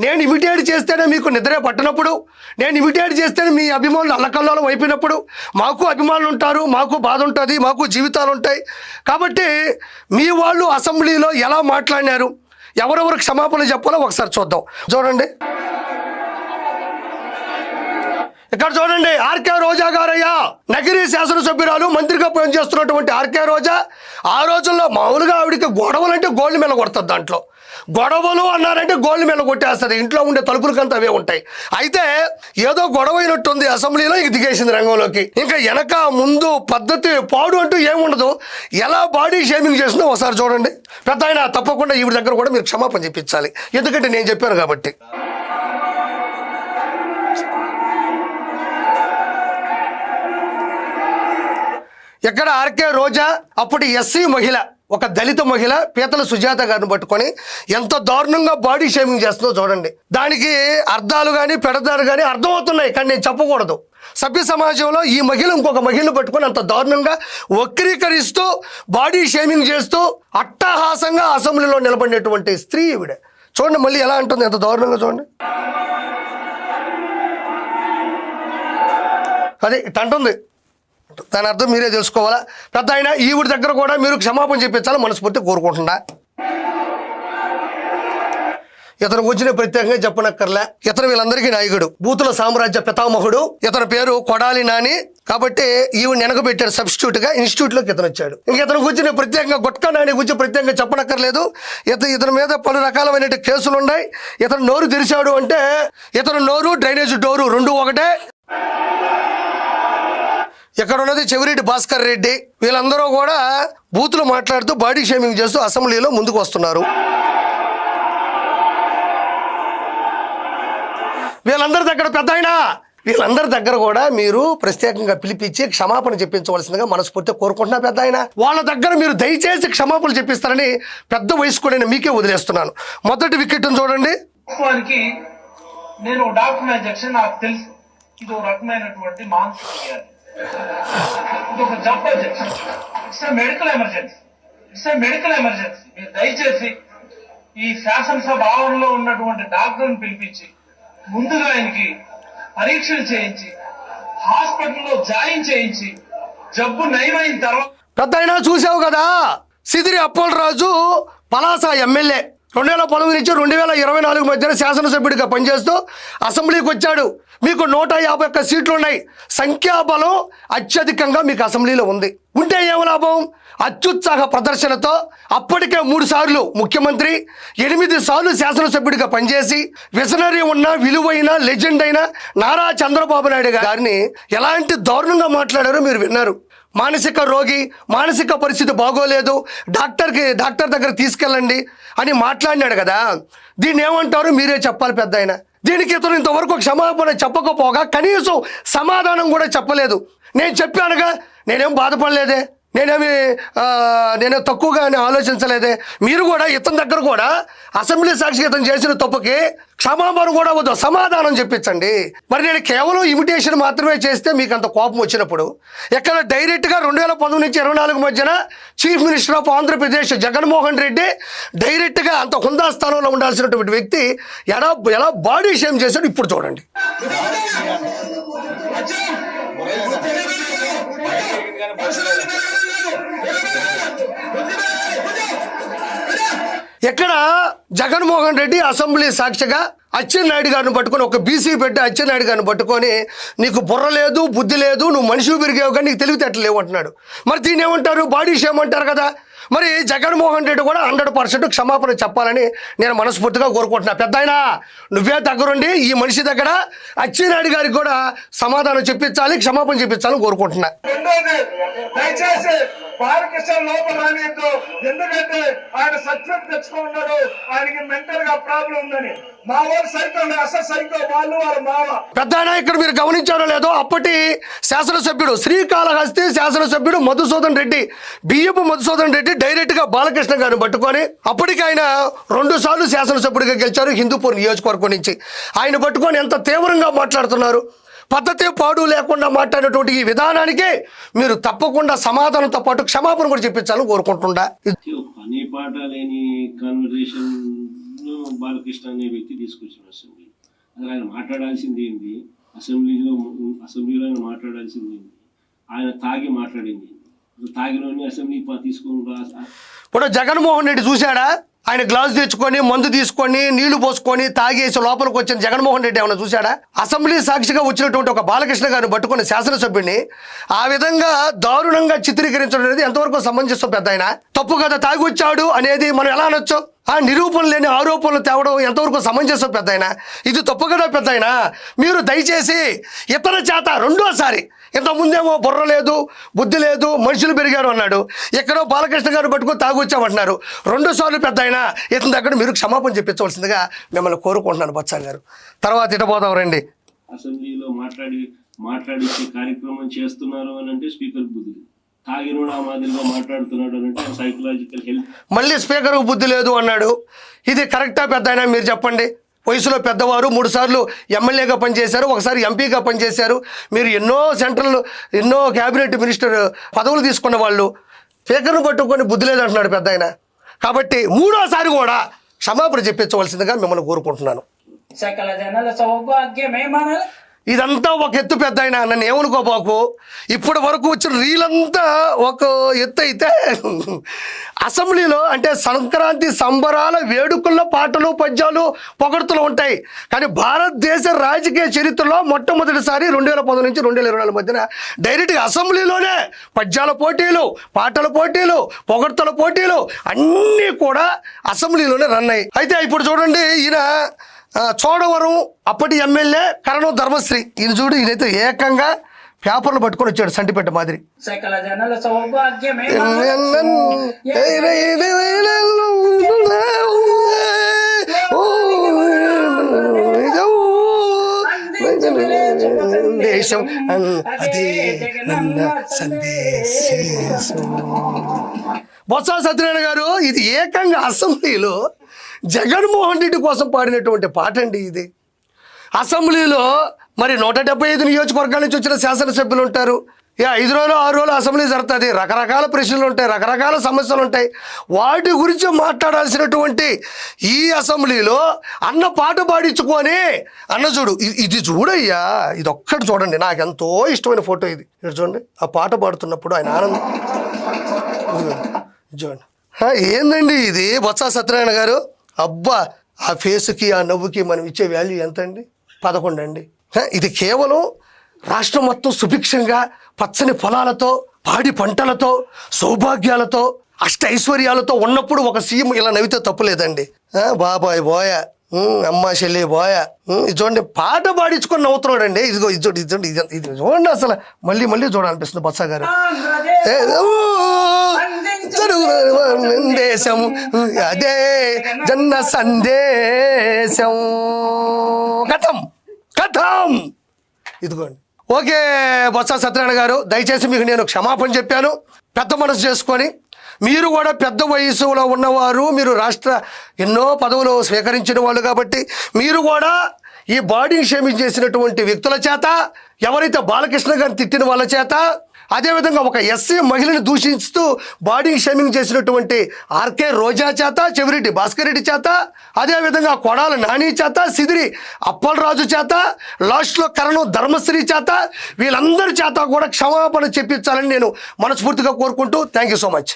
నేను ఇమిటేట్ చేస్తేనే మీకు నిద్రే పట్టినప్పుడు, నేను ఇమిటేట్ చేస్తేనే మీ అభిమానులు అల్లకల్లోలం అయిపోయినప్పుడు, మాకు అభిమానులు ఉంటారు, మాకు బాధ ఉంటుంది, మాకు జీవితాలు ఉంటాయి. కాబట్టి మీ వాళ్ళు అసెంబ్లీలో ఎలా మాట్లాడినారు, ఎవరెవరికి క్షమాపణ చెప్పాలో ఒకసారి చూద్దాం. చూడండి, ఇక్కడ చూడండి. ఆర్కే రోజా గారయ్యా, నగిరి శాసనసభ్యురాలు, మంత్రిగా పనిచేస్తున్నటువంటి ఆర్కే రోజా. ఆ రోజుల్లో మామూలుగా ఆవిడికి గొడవలు అంటే గోల్డ్ మెల్ల కొడుతుంది. దాంట్లో గొడవలు అన్నారంటే గోల్డ్ మెల్ల కొట్టేస్తుంది. ఇంట్లో ఉండే తలుపులకంతా అవే ఉంటాయి. అయితే ఏదో గొడవ అయినట్టుంది అసెంబ్లీలో, ఇంక దిగేసింది రంగంలోకి. ఇంకా వెనక ముందు పద్ధతి పాడు అంటూ ఏముండదు. ఎలా బాడీ షేమింగ్ చేసిందో ఒకసారి చూడండి. పెద్ద ఆయన తప్పకుండా ఈవిడ దగ్గర కూడా మీరు క్షమాపణ చెప్పించాలి, ఎందుకంటే నేను చెప్పాను కాబట్టి. ఎక్కడ ఆర్కే రోజా అప్పటి ఎస్సీ మహిళ, ఒక దళిత మహిళ పీతల సుజాత గారిని పట్టుకొని ఎంత దారుణంగా బాడీ షేమింగ్ చేస్తుందో చూడండి. దానికి అర్థాలు కానీ పెడదారు కానీ అర్థమవుతున్నాయి, కానీ నేను చెప్పకూడదు. సభ్య సమాజంలో ఈ మహిళ ఇంకొక మహిళను పట్టుకొని అంత దారుణంగా వక్రీకరిస్తూ బాడీ షేమింగ్ చేస్తూ అట్టహాసంగా అసెంబ్లీలో నిలబడినటువంటి స్త్రీ ఈవిడ. చూడండి మళ్ళీ ఎలా అంటుంది, ఎంత దారుణంగా చూడండి. అది అంటుంది. దాని అర్థం మీరే తెలుసుకోవాలా. పెద్ద అయినా ఈవిడ దగ్గర కూడా మీరు క్షమాపణ చెప్పించాలని మనస్ఫూర్తి కోరుకుంటున్నా. ఇతను వచ్చిన ప్రత్యేకంగా చెప్పనక్కర్లే. ఇతను వీళ్ళందరికీ నాయకుడు, బూతుల సామ్రాజ్య పితామహుడు. ఇతని పేరు కొడాలి నాని. కాబట్టి ఈవిడ వెనకబెట్టాడు సబ్స్టిట్యూట్ గా, ఇన్స్టిట్యూట్ లోకి ఇతను వచ్చాడు. ఇంక ఇతను కూర్చుని ప్రత్యేకంగా గుట్కా నాని గురించి ప్రత్యేకంగా చెప్పనక్కర్లేదు. ఇతని మీద పలు రకాలమైన కేసులు ఉన్నాయి. ఇతను నోరు తెరిచాడు అంటే ఇతను నోరు డ్రైనేజ్ డోరు రెండు ఒకటే. ఇక్కడ ఉన్నది చెవిరెడ్డి భాస్కర్ రెడ్డి. వీళ్ళందరూ కూడా బూతులు మాట్లాడుతూ బాడీ షేమింగ్ చేస్తూ అసెంబ్లీలో ముందుకు వస్తున్నారు. వీళ్ళందరి దగ్గర పెద్ద అయినా వీళ్ళందరి దగ్గర కూడా మీరు ప్రత్యేకంగా పిలిపించి క్షమాపణ చెప్పించవలసిందిగా మనస్ఫూర్తిగా కోరుకుంటున్నా. పెద్ద అయినా వాళ్ళ దగ్గర మీరు దయచేసి క్షమాపణ చెప్పిస్తారని పెద్ద వయసుకు నేను మీకే వదిలేస్తున్నాను. మొదటి వికెట్ను చూడండి. నేను డాక్టర్ అధ్యక్షుడు, నాకు తెలుసు ఇది ఒక రకమైనటువంటి మానసిక వ్యాధి, ఇది ఒక జబ్బు అధ్యక్షుడు. It's medical emergency, it's medical emergency. మీరు దయచేసి ఈ శాసనసభ ఆవరణలో ఉన్నటువంటి డాక్టర్ని పిలిపించి ముందుగా ఆయనకి పరీక్షలు చేయించి హాస్పిటల్లో జాయిన్ చేయించి జబ్బు నయమైన తర్వాత. పెద్ద అయినా చూసావు కదా, సిదిరి అప్పలరాజు పలాస ఎమ్మెల్యే 2019 నుంచి 2024 మధ్యన శాసనసభ్యుడిగా పనిచేస్తూ అసెంబ్లీకి వచ్చాడు. మీకు 151 సీట్లు ఉన్నాయి. సంఖ్యాబలం అత్యధికంగా మీకు అసెంబ్లీలో ఉంది. ఉంటే ఏం లాభం? అత్యుత్సాహ ప్రదర్శనతో అప్పటికే 3 సార్లు ముఖ్యమంత్రి, 8 సార్లు శాసనసభ్యుడిగా పనిచేసి విజనరీ ఉన్న విలువైన లెజెండ్ అయిన నారా చంద్రబాబు నాయుడు గారిని ఎలాంటి దారుణంగా మాట్లాడారో మీరు విన్నారు. మానసిక రోగి, మానసిక పరిస్థితి బాగోలేదు, డాక్టర్ దగ్గర తీసుకెళ్ళండి అని మాట్లాడినాడు కదా. దీన్ని ఏమంటారు మీరే చెప్పాలి పెద్ద ఆయన. దీనికి ఇతను ఇంతవరకు క్షమాపణ చెప్పకపోగా కనీసం సమాధానం కూడా చెప్పలేదు. నేను చెప్పానుగా, నేనేం బాధపడలేదే, నేనే తక్కువగా ఆలోచించలేదే. మీరు కూడా ఇతని దగ్గర కూడా అసెంబ్లీ సాక్షిగా ఇతను చేసిన తప్పుకి క్షమాపణ కూడా వద్దు, సమాధానం చెప్పించండి. మరి నేను కేవలం ఇమిటేషన్ మాత్రమే చేస్తే మీకు అంత కోపం వచ్చినప్పుడు ఎక్కడ డైరెక్ట్గా 2019 నుంచి 2024 మధ్యన chief minister of Andhra Pradesh Jaganmohan Reddy డైరెక్ట్గా అంత హుందా స్థానంలో ఉండాల్సినటువంటి వ్యక్తి ఎలా బాడీ షేమ్ చేశాడు ఇప్పుడు చూడండి. ఎక్కడ జగన్మోహన్ రెడ్డి అసెంబ్లీ సాక్షిగా అచ్చెన్నాయుడు గారిని పట్టుకొని, ఒక బీసీ పెట్టి అచ్చెన్నాయుడు గారిని పట్టుకొని నీకు బుర్ర లేదు, బుద్ధి లేదు, నువ్వు మనిషి పెరిగావు కానీ నీకు తెలివితేటలు లేవు అంటున్నాడు. మరి దీన్ని ఏమంటారు? బాడీ షేమ్ అంటారు కదా. మరి జగన్మోహన్ రెడ్డి కూడా 100% క్షమాపణ చెప్పాలని నేను మనస్ఫూర్తిగా కోరుకుంటున్నా. పెద్ద అయినా నువ్వే దగ్గరుండి ఈ మనిషి దగ్గర అచ్చెన్నాయుడు గారికి కూడా సమాధానం చెప్పించాలి, క్షమాపణ చెప్పించాలని కోరుకుంటున్నా. బాలకృష్ణ లోపల రానియద్దు, ఎందుకంటే ఆయన సత్యం తెచ్చుకున్నాడు, ఆయనకి మెంటల్ గా ప్రాబ్లం ఉందని. మా వాళ్ళు సైకో, అసలు సైకో వాళ్ళు వాళ్ళ మావ. పెద్ద ఇక్కడ మీరు గమనించారో లేదో, అప్పటి శాసనసభ్యుడు శ్రీకాళహస్తి శాసనసభ్యుడు మధుసూదన్ రెడ్డి, బియ్యపు మధుసూదన్ రెడ్డి డైరెక్ట్ గా బాలకృష్ణ గారిని పట్టుకొని, అప్పటికి ఆయన 2 సార్లు శాసనసభ్యుడిగా గెలిచారు హిందూపూర్ నియోజకవర్గం నుంచి. ఆయన పట్టుకొని ఎంత తీవ్రంగా మాట్లాడుతున్నారు. పద్ధతి పాడు లేకుండా మాట్లాడేటువంటి ఈ విధానానికి మీరు తప్పకుండా సమాధానంతో పాటు క్షమాపణ కూడా చెప్పించాలని కోరుకుంటుండా. పని పాట లేని కాన్వర్సేషన్ బాలకృష్ణ అనే వ్యక్తి తీసుకొచ్చిన అసెంబ్లీ. అసలు ఆయన మాట్లాడాల్సింది ఏంది, అసెంబ్లీలో ఆయన మాట్లాడాల్సింది ఏంది, ఆయన తాగి మాట్లాడింది ఏంది, అసలు తాగినోని అసెంబ్లీ తీసుకుని ఇప్పుడు జగన్మోహన్ రెడ్డి చూశాడా? ఆయన గ్లాస్ తెచ్చుకొని మందు తీసుకొని నీళ్లు పోసుకొని తాగేసి లోపలికి వచ్చిన జగన్మోహన్ రెడ్డి ఏమైనా చూశాడా? అసెంబ్లీ సాక్షిగా వచ్చినటువంటి ఒక బాలకృష్ణ గారిని పట్టుకున్న శాసనసభ్యుడిని ఆ విధంగా దారుణంగా చిత్రీకరించడం అనేది ఎంతవరకు సమంజసం పెద్ద ఆయన? తప్పు కదా, తాగి వచ్చాడు అనేది మనం ఎలా అనొచ్చు? ఆ నిరూపణ లేని ఆరోపణలు తేవడం ఎంతవరకు సమంజసం పెద్ద ఆయన? ఇది తప్పు కదా పెద్ద ఆయన. మీరు దయచేసి ఇతర చేత రెండోసారి, ఇంతకుముందేమో బుర్ర లేదు బుద్ధి లేదు మనుషులు పెరిగారు అన్నాడు, ఎక్కడో బాలకృష్ణ గారు పట్టుకొని తాగొచ్చామంటున్నారు. 2 సార్లు పెద్ద ఆయన ఇతని దగ్గర మీరు క్షమాపణ చెప్పించవలసిందిగా మిమ్మల్ని కోరుకుంటున్నాను బచ్చా గారు. తర్వాత ఇటపోదాం రండి. అసెంబ్లీలో మాట్లాడించే కార్యక్రమం చేస్తున్నారు అని అంటే స్పీకర్ బుద్ధి, తాగినోడు ఆ మాదిరిగా మాట్లాడుతున్నాడు అని అంటే సైకలాజికల్ హెల్త్. మళ్ళీ స్పీకర్కు బుద్ధి లేదు అన్నాడు. ఇది కరెక్టా పెద్ద ఆయన? మీరు చెప్పండి. వయసులో పెద్దవారు, 3 సార్లు ఎమ్మెల్యేగా పనిచేశారు, ఒకసారి ఎంపీగా పనిచేశారు. మీరు ఎన్నో క్యాబినెట్ మినిస్టర్ పదవులు తీసుకున్న వాళ్ళు స్పీకర్ను పట్టుకొని బుద్ధి లేదంటున్నాడు పెద్ద ఆయన. కాబట్టి 3వసారి కూడా క్షమాపణ చెప్పించవలసిందిగా మిమ్మల్ని కోరుకుంటున్నాను. సకల జనుల సౌభాగ్యమే మన. ఇదంతా ఒక ఎత్తు పెద్ద ఆయన, నన్ను ఏమనుకోబాకు. ఇప్పటి వరకు వచ్చిన రీలంతా ఒక ఎత్తు అయితే అసెంబ్లీలో అంటే సంక్రాంతి సంబరాల వేడుకల్లో పాటలు పద్యాలు పొగడ్తలు ఉంటాయి. కానీ భారతదేశ రాజకీయ చరిత్రలో మొట్టమొదటిసారి 2010 నుంచి 2024 మధ్యన డైరెక్ట్గా అసెంబ్లీలోనే పద్యాల పోటీలు, పాటల పోటీలు, పొగడ్తల పోటీలు అన్నీ కూడా అసెంబ్లీలోనే రన్ అయ్యాయి. అయితే ఇప్పుడు చూడండి, ఈయన చోడవరం అప్పటి ఎమ్మెల్యే కరణం ధర్మశ్రీ. ఈయన చూడు, ఈయనైతే ఏకంగా పేపర్లు పట్టుకొని వచ్చాడు సంటిపెట్ట మాదిరి. సకల జనుల సౌభాగ్యమే దేశం అదే నన్న సందేశం. బొత్స సత్యనారాయణ గారు ఇది ఏకంగా అసెంబ్లీలో జగన్మోహన్ రెడ్డి కోసం పాడినటువంటి పాట అండి ఇది. అసెంబ్లీలో మరి 175 నియోజకవర్గాల నుంచి వచ్చిన శాసనసభ్యులు ఉంటారు. 5 రోజులు 6 రోజులు అసెంబ్లీ జరుగుతుంది. రకరకాల ప్రశ్నలు ఉంటాయి, రకరకాల సమస్యలు ఉంటాయి. వాటి గురించి మాట్లాడాల్సినటువంటి ఈ అసెంబ్లీలో అన్న పాట పాడించుకొని అన్న చూడు, ఇది చూడయ్యా, ఇది ఒక్కటి చూడండి, నాకు ఎంతో ఇష్టమైన ఫోటో ఇది. ఇక్కడ చూడండి, ఆ పాట పాడుతున్నప్పుడు ఆయన ఆనందం చూడండి. ఏందండి ఇది బొత్స సత్యనారాయణ గారు? అబ్బా, ఆ ఫేస్కి ఆ నవ్వుకి మనం ఇచ్చే వాల్యూ ఎంత అండి? 11 అండి. ఇది కేవలం రాష్ట్రం మొత్తం సుభిక్షంగా పచ్చని పొలాలతో, పాడి పంటలతో, సౌభాగ్యాలతో, ఐశ్వర్యాలతో ఉన్నప్పుడు ఒక సీఎం ఇలా నవ్వితే తప్పులేదండి. బాబాయ్ బోయ, అమ్మ చెల్లి బోయ, ఇది చూడండి, పాట పాడించుకొని నవ్వుతున్నాడు అండి. ఇదిగో ఇది చూడండి, ఇది చూడండి, ఇది చూడండి. అసలు మళ్ళీ చూడాలనిపిస్తుంది బొత్స గారు. సందేశం అదే జన్న సందేశం. కథం ఇదిగోండి. ఓకే బొత్స సత్యనారాయణ గారు, దయచేసి మీకు నేను క్షమాపణ చెప్పాను. పెద్ద మనసు చేసుకొని, మీరు కూడా పెద్ద వయసులో ఉన్నవారు, మీరు రాష్ట్ర ఎన్నో పదవులు స్వీకరించిన వాళ్ళు కాబట్టి మీరు కూడా ఈ బాడీ షేమింగ్ చేసినటువంటి వ్యక్తుల చేత, ఎవరైతే బాలకృష్ణ గారిని తిట్టిన వాళ్ళ చేత, అదేవిధంగా ఒక ఎస్సీ మహిళని దూషిస్తూ బాడీ షేమింగ్ చేసినటువంటి ఆర్కే రోజా చేత, చెవిరెడ్డి భాస్కర్ రెడ్డి చేత, అదేవిధంగా కొడాల నాని చేత, సిదిరి అప్పలరాజు చేత, లాస్ట్లో కరణం ధర్మశ్రీ చేత, వీళ్ళందరి చేత కూడా క్షమాపణ చెప్పించాలని నేను మనస్ఫూర్తిగా కోరుకుంటూ థ్యాంక్ యూ సో మచ్.